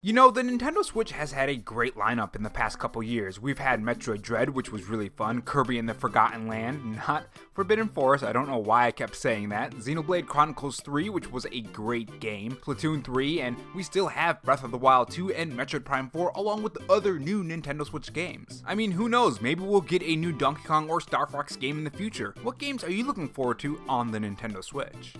You know, the Nintendo Switch has had a great lineup in the past couple years. We've had Metroid Dread, which was really fun, Kirby and the Forgotten Land, not Forbidden Forest, I don't know why I kept saying that, Xenoblade Chronicles 3, which was a great game, Splatoon 3, and we still have Breath of the Wild 2 and Metroid Prime 4, along with other new Nintendo Switch games. I mean, who knows, maybe we'll get a new Donkey Kong or Star Fox game in the future. What games are you looking forward to on the Nintendo Switch?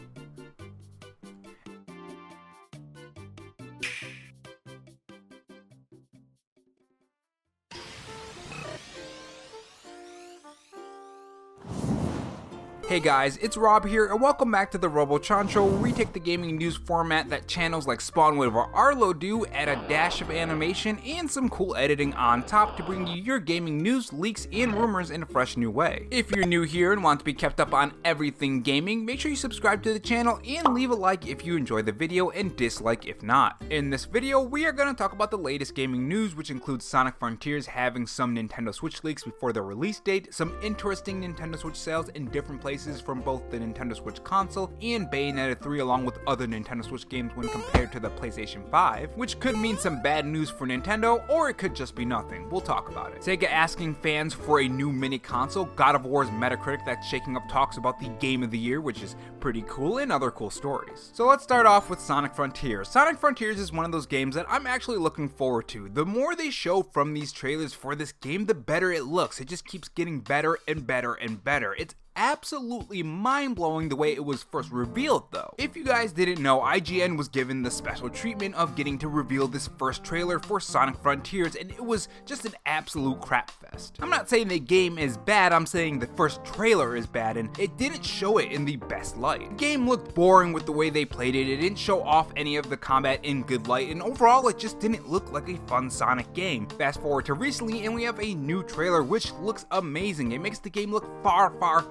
Hey guys, it's Rob here, and welcome back to the Robo Show, where we take the gaming news format that channels like Spawnwood or Arlo do, add a dash of animation and some cool editing on top to bring you your gaming news, leaks, and rumors in a fresh new way. If you're new here and want to be kept up on everything gaming, make sure you subscribe to the channel and leave a like if you enjoy the video and dislike if not. In this video, we are going to talk about the latest gaming news, which includes Sonic Frontiers having some Nintendo Switch leaks before their release date, some interesting Nintendo Switch sales in different places from both the Nintendo Switch console and Bayonetta 3 along with other Nintendo Switch games when compared to the PlayStation 5, which could mean some bad news for Nintendo, or it could just be nothing. We'll talk about it. Sega asking fans for a new mini console, God of War's Metacritic that's shaking up talks about the Game of the Year, which is pretty cool, and other cool stories. So let's start off with Sonic Frontiers. Sonic Frontiers is one of those games that I'm actually looking forward to. The more they show from these trailers for this game, the better it looks. It just keeps getting better and better and better. It's absolutely mind-blowing the way it was first revealed though. If you guys didn't know, IGN was given the special treatment of getting to reveal this first trailer for Sonic Frontiers, and it was just an absolute crap fest. I'm not saying the game is bad, I'm saying the first trailer is bad, and it didn't show it in the best light. The game looked boring with the way they played it, it didn't show off any of the combat in good light, and overall it just didn't look like a fun Sonic game. Fast forward to recently and we have a new trailer which looks amazing. It makes the game look far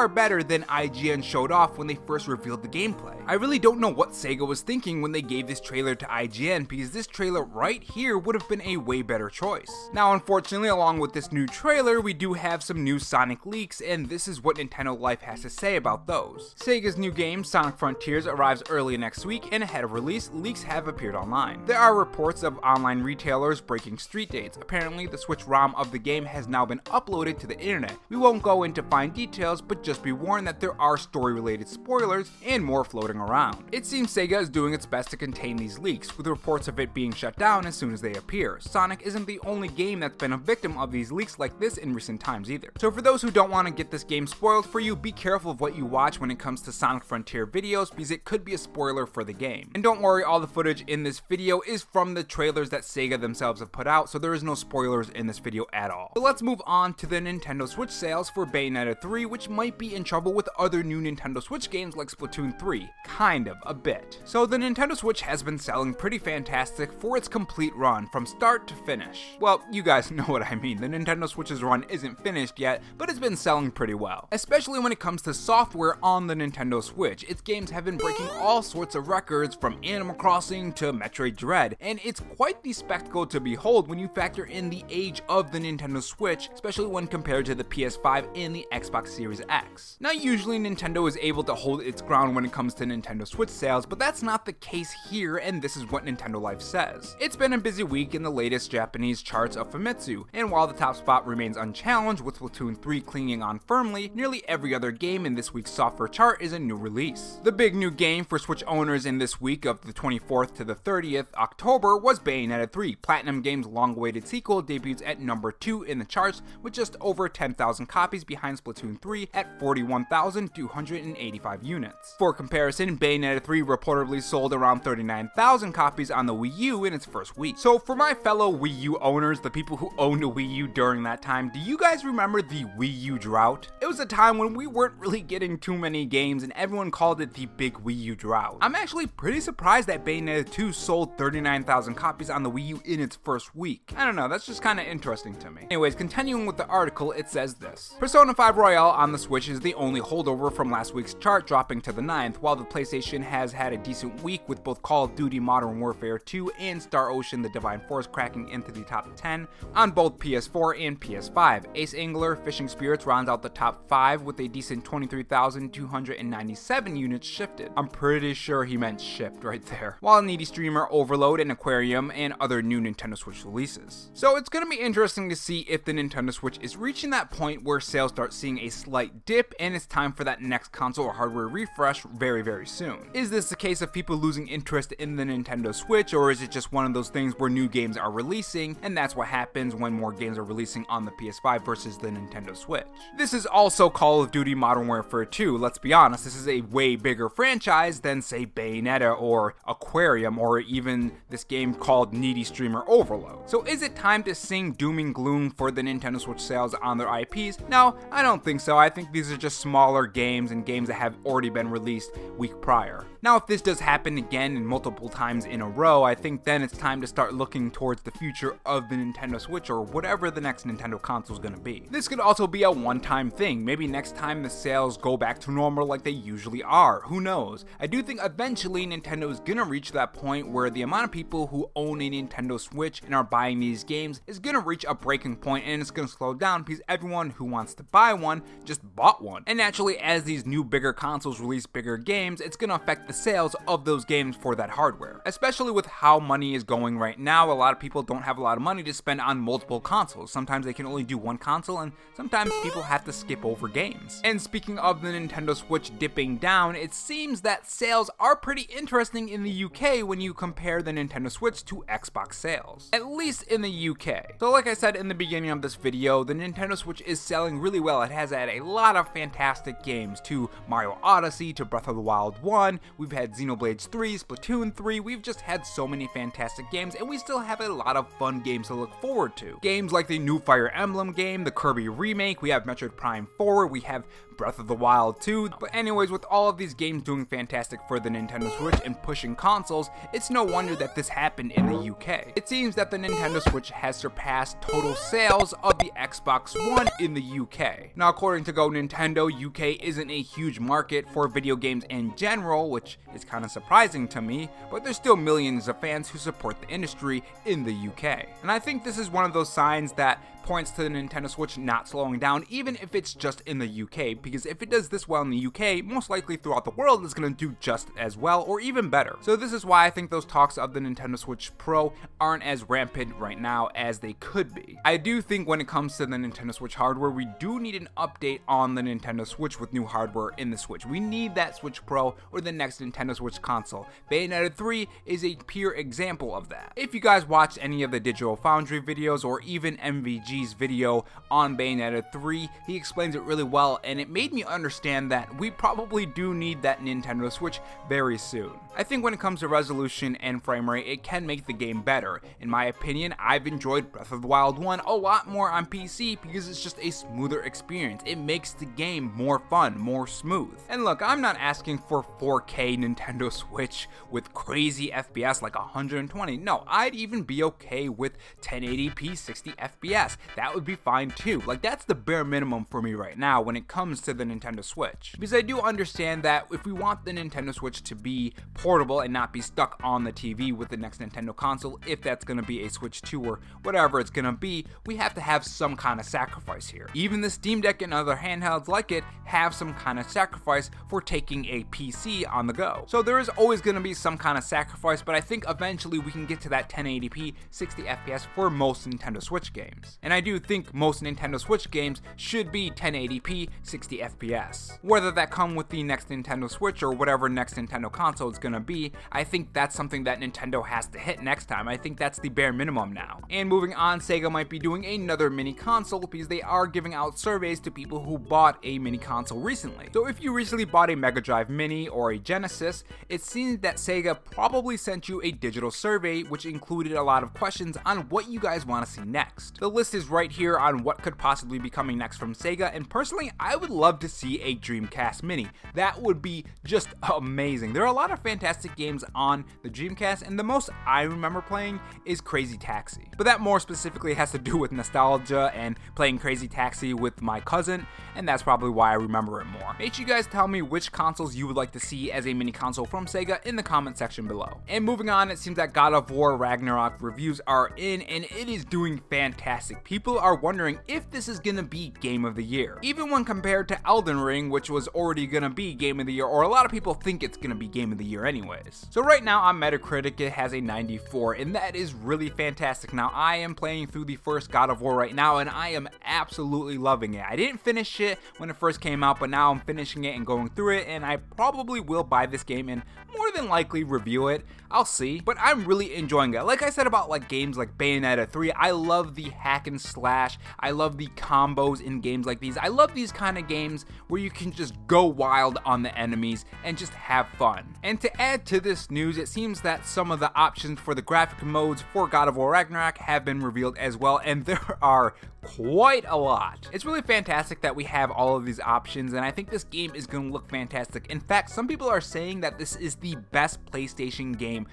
better than IGN showed off when they first revealed the gameplay. I really don't know what Sega was thinking when they gave this trailer to IGN, because this trailer right here would have been a way better choice. Now unfortunately, along with this new trailer, we do have some new Sonic leaks, and this is what Nintendo Life has to say about those. Sega's new game, Sonic Frontiers, arrives early next week, and ahead of release, leaks have appeared online. There are reports of online retailers breaking street dates. Apparently, the Switch ROM of the game has now been uploaded to the internet. We won't go into fine details, but just be warned that there are story-related spoilers and more floating around. It seems Sega is doing its best to contain these leaks, with reports of it being shut down as soon as they appear. Sonic isn't the only game that's been a victim of these leaks like this in recent times either. So for those who don't want to get this game spoiled for you, be careful of what you watch when it comes to Sonic Frontier videos, because it could be a spoiler for the game. And don't worry, all the footage in this video is from the trailers that Sega themselves have put out, so there is no spoilers in this video at all. So let's move on to the Nintendo Switch sales for Bayonetta 3, which might be in trouble with other new Nintendo Switch games like Splatoon 3. Kind of, a bit. So the Nintendo Switch has been selling pretty fantastic for its complete run, from start to finish. Well, you guys know what I mean. The Nintendo Switch's run isn't finished yet, but it's been selling pretty well. Especially when it comes to software on the Nintendo Switch. Its games have been breaking all sorts of records, from Animal Crossing to Metroid Dread, and it's quite the spectacle to behold when you factor in the age of the Nintendo Switch, especially when compared to the PS5 and the Xbox Series X. Now usually Nintendo is able to hold its ground when it comes to Nintendo Switch sales, but that's not the case here, and this is what Nintendo Life says. It's been a busy week in the latest Japanese charts of Famitsu, and while the top spot remains unchallenged with Splatoon 3 clinging on firmly, nearly every other game in this week's software chart is a new release. The big new game for Switch owners in this week of the 24th to the 30th October was Bayonetta 3. Platinum Games' long-awaited sequel debuts at number 2 in the charts with just over 10,000 copies behind Splatoon 3 at 41,285 units. For comparison, Bayonetta 3 reportedly sold around 39,000 copies on the Wii U in its first week. So for my fellow Wii U owners, the people who owned a Wii U during that time, do you guys remember the Wii U drought? It was a time when we weren't really getting too many games and everyone called it the big Wii U drought. I'm actually pretty surprised that Bayonetta 2 sold 39,000 copies on the Wii U in its first week. I don't know, that's just kind of interesting to me. Anyways, continuing with the article, it says this. Persona 5 Royale on on the Switch is the only holdover from last week's chart, dropping to the 9th, while the PlayStation has had a decent week with both Call of Duty Modern Warfare 2 and Star Ocean: The Divine Force cracking into the top 10 on both PS4 and PS5. Ace Angler Fishing Spirits rounds out the top 5 with a decent 23,297 units shifted. I'm pretty sure he meant shipped right there. While Needy Streamer Overload and Aquarium and other new Nintendo Switch releases. So it's going to be interesting to see if the Nintendo Switch is reaching that point where sales start seeing a slight dip and it's time for that next console or hardware refresh very soon. Is this the case of people losing interest in the Nintendo Switch, or is it just one of those things where new games are releasing and that's what happens when more games are releasing on the PS5 versus the Nintendo Switch? This is also Call of Duty Modern Warfare 2, let's be honest, this is a way bigger franchise than say Bayonetta or Aquarium or even this game called Needy Streamer Overload. So is it time to sing doom and gloom for the Nintendo Switch sales on their IPs? No, I don't think so. I think these are just smaller games and games that have already been released week prior. Now, if this does happen again and multiple times in a row, I think then it's time to start looking towards the future of the Nintendo Switch or whatever the next Nintendo console is going to be. This could also be a one-time thing. Maybe next time the sales go back to normal like they usually are. Who knows? I do think eventually Nintendo is going to reach that point where the amount of people who own a Nintendo Switch and are buying these games is going to reach a breaking point and it's going to slow down because everyone who wants to buy one just bought one. And naturally, as these new bigger consoles release bigger games, it's going to affect the sales of those games for that hardware. Especially with how money is going right now, a lot of people don't have a lot of money to spend on multiple consoles. Sometimes they can only do one console and sometimes people have to skip over games. And speaking of the Nintendo Switch dipping down, it seems that sales are pretty interesting in the UK when you compare the Nintendo Switch to Xbox sales. At least in the UK. So like I said in the beginning of this video, the Nintendo Switch is selling really well. It has had a lot of fantastic games, to Mario Odyssey, to Breath of the Wild 1, we've had Xenoblade 3, Splatoon 3, we've just had so many fantastic games and we still have a lot of fun games to look forward to. Games like the new Fire Emblem game, the Kirby remake, we have Metroid Prime 4, we have Breath of the Wild 2. But anyways, with all of these games doing fantastic for the Nintendo Switch and pushing consoles, it's no wonder that this happened in the UK. It seems that the Nintendo Switch has surpassed total sales of the Xbox One in the UK. Now, according to Go Nintendo, UK isn't a huge market for video games in general, which is kind of surprising to me, but there's still millions of fans who support the industry in the UK. And I think this is one of those signs that points to the Nintendo Switch not slowing down, even if it's just in the UK, because if it does this well in the UK, most likely throughout the world it's going to do just as well or even better. So this is why I think those talks of the Nintendo Switch Pro aren't as rampant right now as they could be. I do think when it comes to the Nintendo Switch hardware, we do need an update on the Nintendo Switch with new hardware in the Switch. We need that Switch Pro or the next Nintendo Switch console. Bayonetta 3 is a pure example of that. If you guys watched any of the Digital Foundry videos or even MVG's video on Bayonetta 3, he explains it really well and it made me understand that we probably do need that Nintendo Switch very soon. I think when it comes to resolution and frame rate, it can make the game better. In my opinion, I've enjoyed Breath of the Wild 1 a lot more on PC because it's just a smoother experience. It makes the game more fun, more smooth. And look, I'm not asking for 4K Nintendo Switch with crazy FPS like 120. No, I'd even be okay with 1080p 60 FPS. That would be fine too. Like, that's the bare minimum for me right now when it comes to the Nintendo Switch. Because I do understand that if we want the Nintendo Switch to be portable and not be stuck on the TV with the next Nintendo console, if that's going to be a Switch 2 or whatever it's going to be, we have to have some kind of sacrifice here. Even the Steam Deck and other handhelds like it have some kind of sacrifice for taking a PC on the go. So there is always going to be some kind of sacrifice, but I think eventually we can get to that 1080p 60 FPS for most Nintendo Switch games. And I do think most Nintendo Switch games should be 1080p 60 FPS. Whether that come with the next Nintendo Switch or whatever next Nintendo console it's going to be, I think that's something that Nintendo has to hit next time. I think that's the bare minimum now. And moving on, Sega might be doing another mini console because they are giving out surveys to people who bought a mini console recently. So if you recently bought a Mega Drive Mini or a Genesis, it seems that Sega probably sent you a digital survey which included a lot of questions on what you guys want to see next. The list is is right here on what could possibly be coming next from Sega, and personally, I would love to see a Dreamcast Mini. That would be just amazing. There are a lot of fantastic games on the Dreamcast, and the most I remember playing is Crazy Taxi. But that more specifically has to do with nostalgia and playing Crazy Taxi with my cousin, and that's probably why I remember it more. Make sure you guys tell me which consoles you would like to see as a mini console from Sega in the comment section below. And moving on, it seems that God of War Ragnarok reviews are in, and it is doing fantastic. People are wondering if this is gonna be Game of the Year, even when compared to Elden Ring, which was already gonna be Game of the Year, or a lot of people think it's gonna be Game of the Year anyways. So right now on Metacritic, it has a 94, and that is really fantastic. Now, I am playing through the first God of War right now, and I am absolutely loving it. I didn't finish it when it first came out, but now I'm finishing it and going through it, and I probably will buy this game and more than likely review it. I'll see, but I'm really enjoying it. Like I said about like games like Bayonetta 3, I love the hack and slash. I love the combos in games like these. I love these kind of games where you can just go wild on the enemies and just have fun. And to add to this news, it seems that some of the options for the graphic modes for God of War Ragnarok have been revealed as well, and there are quite a lot. It's really fantastic that we have all of these options, and I think this game is going to look fantastic. In fact, some people are saying that this is the best PlayStation game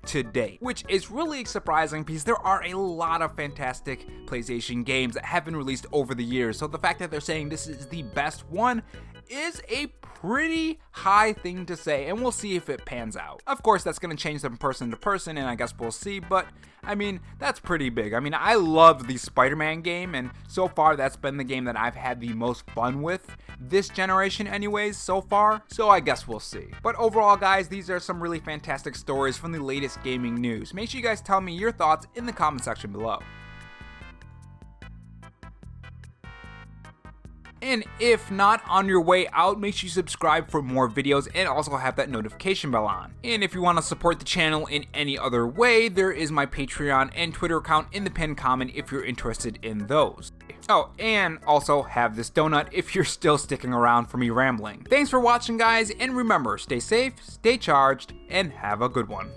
to date, which is really surprising because there are a lot of fantastic PlayStation games that have been released over the years. So the fact that they're saying this is the best one is a pretty high thing to say, and we'll see if it pans out. Of course, that's going to change from person to person, and I guess we'll see, but I mean, that's pretty big. I mean, I love the Spider-Man game, and so far that's been the game that I've had the most fun with this generation anyways so far, so I guess we'll see. But overall, guys, these are some really fantastic stories from the latest gaming news. Make sure you guys tell me your thoughts in the comment section below. And if not on your way out, make sure you subscribe for more videos and also have that notification bell on. And if you want to support the channel in any other way, there is my Patreon and Twitter account in the pinned comment if you're interested in those. Oh, and also have this donut if you're still sticking around for me rambling. Thanks for watching, guys, and remember, stay safe, stay charged, and have a good one.